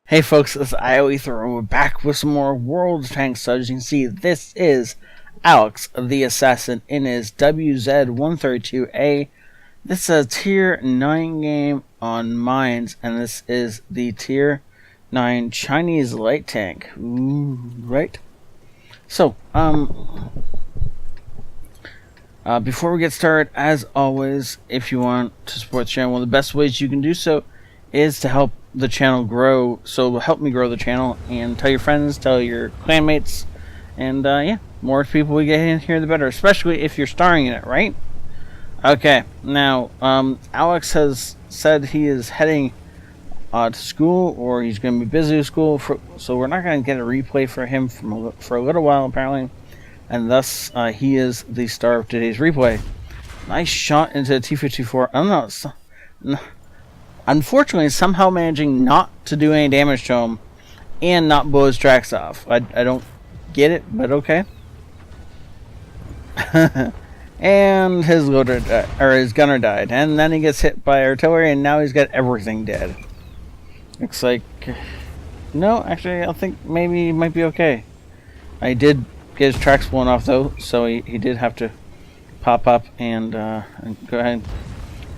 Hey folks, it's ioEther, and we're back with some more World Tanks. So as you can see, this is Alex the Assassin in his WZ-132A. This is a Tier 9 game on mines, and this is the Tier 9 Chinese light tank. Ooh, right? So, before we get started, as always, if you want to support the channel, one of the best ways you can do so is to help the channel grow. So help me grow the channel, and tell your friends, tell your clanmates, and yeah, more people we get in here the better, especially if you're starring in it, right? Okay, now Alex has said he is heading to school, or he's going to be busy with school, so we're not going to get a replay for him for a little while apparently, and thus he is the star of today's replay. Nice shot into the T-54. I don't know, unfortunately somehow managing not to do any damage to him and not blow his tracks off. I don't get it, but okay. And his loader his gunner died, and then he gets hit by artillery, and now he's got everything dead. Looks like, no, actually I think maybe he might be okay. I did get his tracks blown off though, so he did have to pop up and go ahead and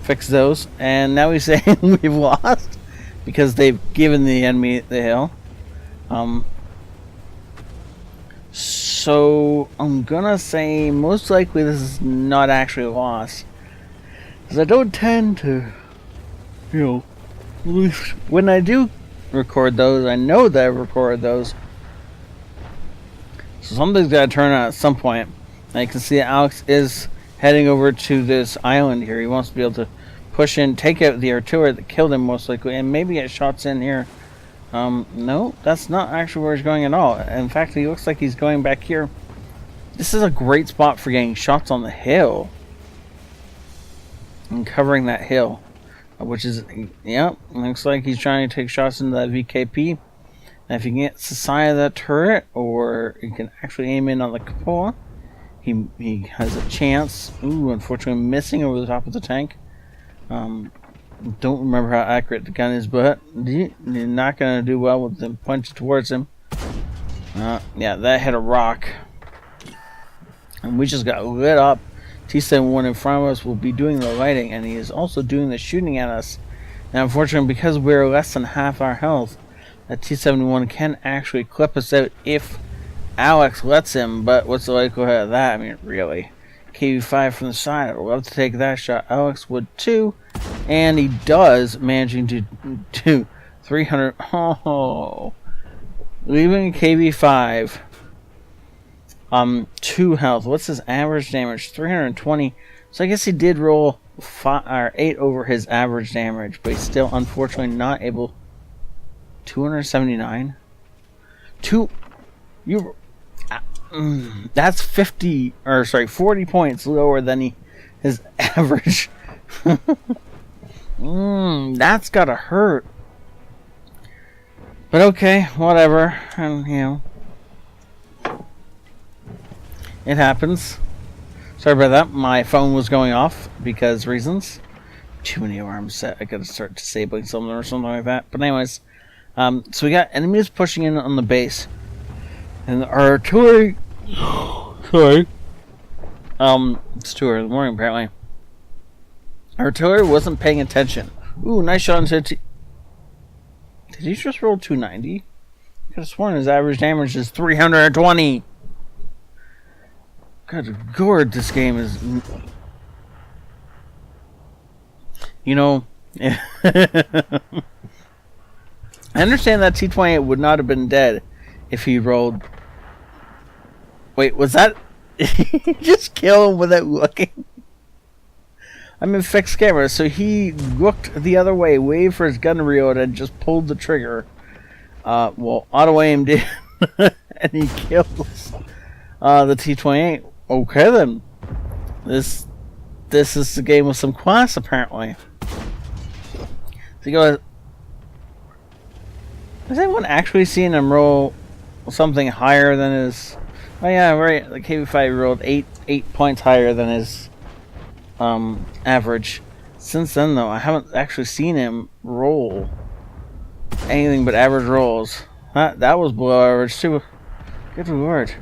fix those. And now he's saying we've lost because they've given the enemy the hill. So I'm gonna say most likely this is not actually a loss, because I don't tend to, you know, when I do record those, I know that I recorded those, so something's gotta turn out at some point. And you can see that Alex is heading over to this island here. He wants to be able to push in, take out the artillery that killed him most likely, and maybe get shots in here. No, that's not actually where he's going at all. In fact, he looks like he's going back here. This is a great spot for getting shots on the hill and covering that hill, which is, yeah, looks like he's trying to take shots into that VKP. And if he gets the side of that turret, or he can actually aim in on the cupola, he has a chance. Ooh, unfortunately missing over the top of the tank. Don't remember how accurate the gun is, but you're not going to do well with them pointed towards him. Yeah, that hit a rock. And we just got lit up. T-71 in front of us will be doing the lighting, and he is also doing the shooting at us. Now, unfortunately, because we're less than half our health, that T-71 can actually clip us out if Alex lets him, but what's the likelihood of that? I mean, really. KV-5 from the side, I'd love to take that shot. Alex would too, and he does, managing to do 300. Oh, leaving KV-5 2 health. What's his average damage? 320. So I guess he did roll 8 over his average damage, but he's still unfortunately not able. 279. That's 40 points lower than his average. That's gotta hurt. But okay, whatever. And you know, it happens. Sorry about that. My phone was going off because reasons. Too many alarms set. I gotta start disabling something or something like that. But anyways, so we got enemies pushing in on the base. And our artillery, sorry, it's 2 in the morning apparently. Our artillery wasn't paying attention. Ooh, nice shot into Did he just roll 290? I could have sworn his average damage is 320. Good lord, this game is, you know, I understand that T-28 would not have been dead if he rolled. Wait, was that? He just killed him without looking? I'm in fixed camera, so he looked the other way, waited for his gun to reload, and just pulled the trigger. Well, auto aim did, and he kills the T-28. Okay then, this is the game with some class apparently. So you go. Has anyone actually seen him roll something higher than his? Oh yeah, right. The KV-5 rolled 8 points higher than his average. Since then, though, I haven't actually seen him roll anything but average rolls. That was below average too. Good lord.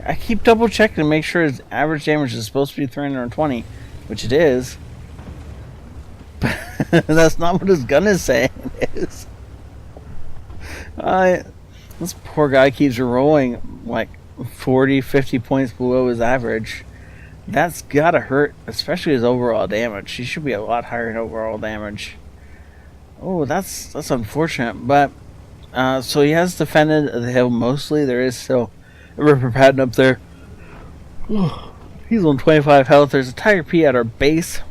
I keep double checking to make sure his average damage is supposed to be 320, which it is. But that's not what his gun is saying it is. This poor guy keeps rolling like 40, 50 points below his average. That's gotta hurt, especially his overall damage. He should be a lot higher in overall damage. Oh, that's unfortunate. But so he has defended the hill mostly. There is still a Ripper Pattern up there. He's on 25 health. There's a Tiger P at our base.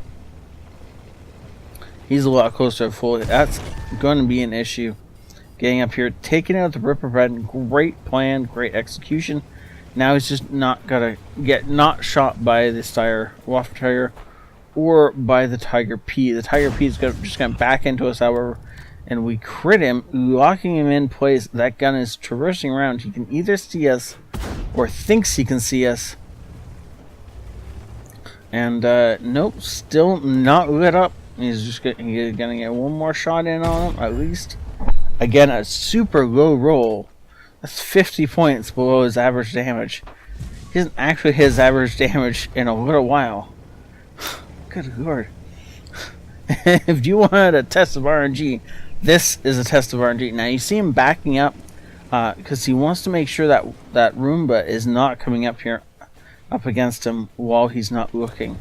He's a lot closer to full. That's going to be an issue. Getting up here, taking out the Ripper Pattern. Great plan, great execution. Now he's just not gonna get shot by the Waffle Tiger or by the Tiger P. The Tiger P is just gonna back into us, however, and we crit him, locking him in place. That gun is traversing around. He can either see us or thinks he can see us. And nope, still not lit up. He's just gonna get one more shot in on him, at least. Again, a super low roll. That's 50 points below his average damage. He hasn't actually hit his average damage in a little while. Good lord. If you wanted a test of RNG, this is a test of RNG. Now you see him backing up because he wants to make sure that Roomba is not coming up here up against him while he's not looking.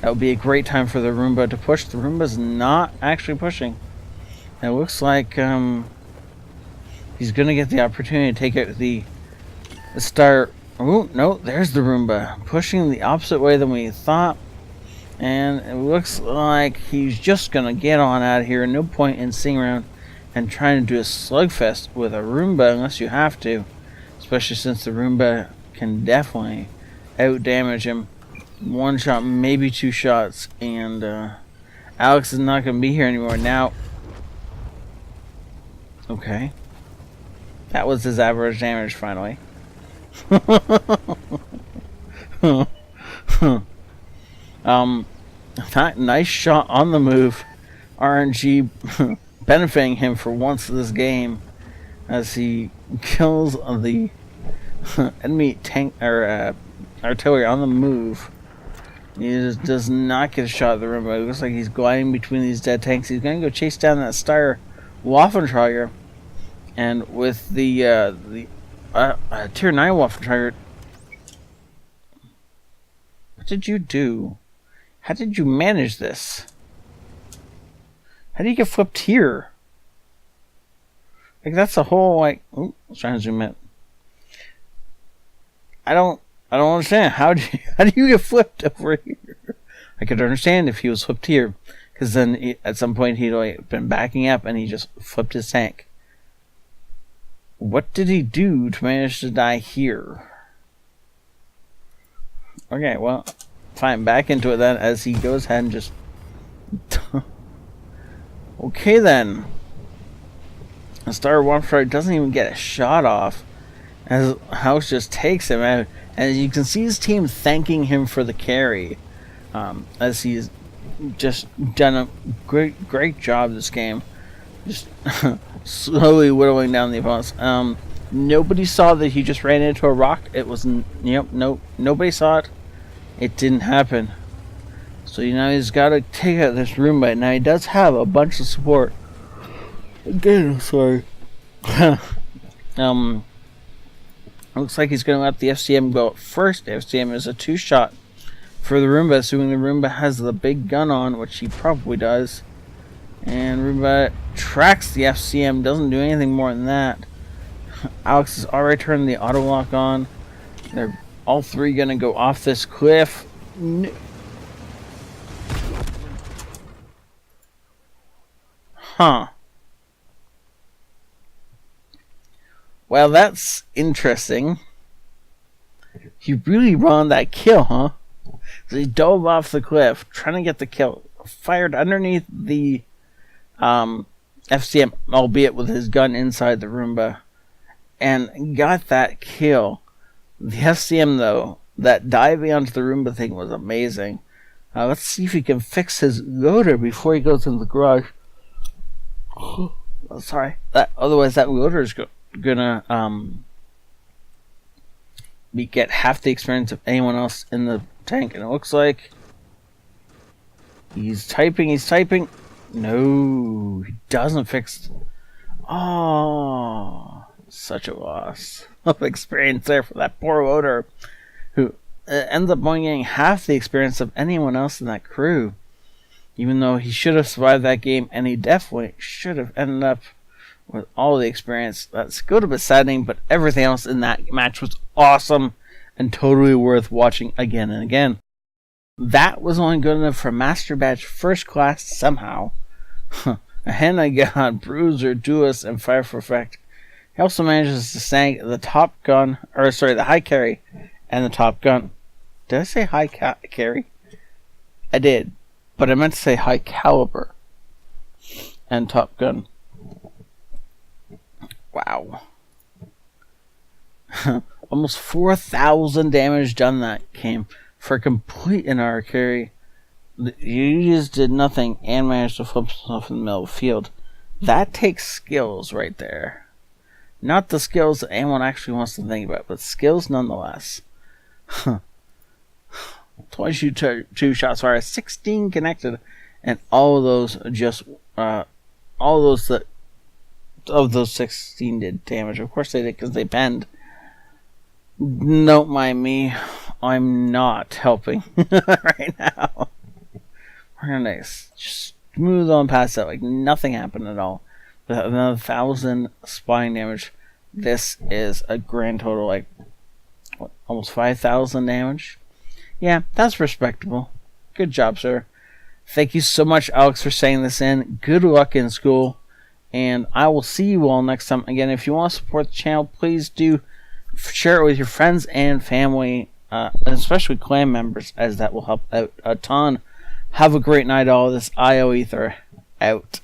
That would be a great time for the Roomba to push. The Roomba's not actually pushing. It looks like he's going to get the opportunity to take out the star. Oh, no, there's the Roomba. Pushing the opposite way than we thought. And it looks like he's just going to get on out of here. No point in sitting around and trying to do a slugfest with a Roomba unless you have to. Especially since the Roomba can definitely out-damage him. One shot, maybe two shots. And Alex is not going to be here anymore now. Okay. That was his average damage, finally. Nice shot on the move. RNG benefiting him for once this game as he kills the enemy tank or artillery on the move. He just does not get a shot at the room. It looks like he's gliding between these dead tanks. He's going to go chase down that Steyr Waffentrager. And with the Tier 9 Waffentrager, what did you do? How did you manage this? How do you get flipped here? Like, that's a whole, like... Ooh, I was trying to zoom in. I don't understand. How do you get flipped over here? I could understand if he was flipped here. Because then, at some point, he'd like been backing up and he just flipped his tank. What did he do to manage to die here? Okay, well, fine. Back into it then as he goes ahead and just... Okay then. The Steyr Waffentrager doesn't even get a shot off as House just takes him out. And you can see his team thanking him for the carry. As he's just done a great job this game. Just slowly whittling down the opponents. Nobody saw that he just ran into a rock. It was nobody saw it. It didn't happen. So he's got to take out this Roomba. Now he does have a bunch of support. Again, I'm sorry. Looks like he's going to let the FCM go first. The FCM is a 2-shot for the Roomba, assuming the Roomba has the big gun on, which he probably does. And Roomba tracks the FCM, doesn't do anything more than that. Alex has already turned the auto lock on. They're all three going to go off this cliff. Huh. Well, that's interesting. He really won that kill, huh? So he dove off the cliff, trying to get the kill. Fired underneath the FCM, albeit with his gun inside the Roomba, and got that kill. The FCM, though, that diving onto the Roomba thing was amazing. Let's see if he can fix his loader before he goes into the garage. Sorry. Otherwise, that loader is gonna get half the experience of anyone else in the tank. And it looks like he's typing. No, he doesn't fix. Oh, such a loss of experience there for that poor loader, who ends up only getting half the experience of anyone else in that crew. Even though he should have survived that game, and he definitely should have ended up with all the experience. That's good, a bit saddening, but everything else in that match was awesome and totally worth watching again and again. That was only good enough for Master Badge First Class somehow. Ahead I got Bruiser, Duelist, and Fire for Effect. He also manages to snag the top gun, the high carry and the top gun. Did I say high carry? I did, but I meant to say high caliber and top gun. Wow. Almost 4,000 damage done that game for a complete NR carry. You just did nothing and managed to flip yourself in the middle of the field. That takes skills right there. Not the skills that anyone actually wants to think about, but skills nonetheless. 22 shots fired, 16 connected, and all of those of those 16 did damage. Of course they did, because they bend. Don't mind me. I'm not helping right now. We're gonna just smooth on past that like nothing happened at all. With another 1,000 spine damage, this is a grand total like almost 5,000 damage. Yeah, that's respectable. Good job, sir. Thank you so much, Alex, for saying this in. Good luck in school, and I will see you all next time. Again, if you want to support the channel, please do share it with your friends and family, especially clan members, as that will help out a ton. Have a great night, all. This ioEther out.